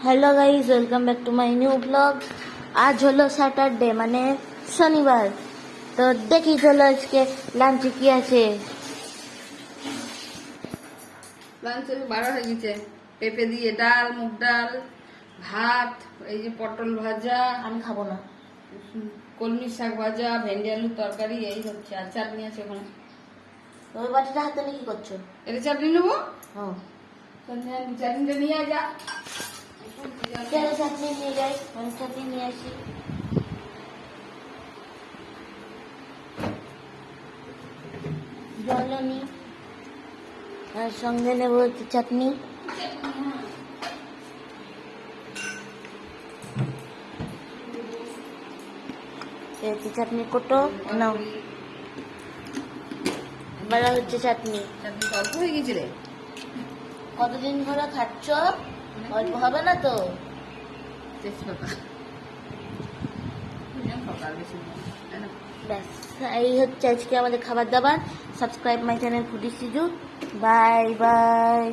Hello guys, welcome back to my new blog. আজ হলো Saturday মানে শনিবার। তো দেখি চলো আজকে লাঞ্চে কি আছে। লাঞ্চে 12 হয়ে গেছে। পেঁপে দিয়ে ডাল, মুগ ডাল, ভাত, এই যে পটল ভাজা, আমি খাবো না। কলমি শাক ভাজা, ভেন্ডি আলুর তরকারি, এই হচ্ছে। আর চাটনি আছে ওখানে। ওই বাটিটা হাতে নিয়ে কি করছো? এটা চাটনি নেবো। হ্যাঁ, চাটনিটা নিয়ে যা। চলো চাটনি নিয়ে যাই। আমি চাটনি নিয়ে আসি। জলও নি, আর সঙ্গে নেবো হচ্ছে চাটনি। চাটনি কোটো নাও, বেলা হচ্ছে চাটনি। চাটনি অল্প হয়ে গেছে রে। কতদিন ধরে খাচ্ছ? অল্প হবে না তো? তেজপাতা সকাল বেশি তাই না? ব্যাস, এই হচ্ছে আজকে আমাদের খাবার দাবার। Subscribe my channel foodie Siju. Bye by.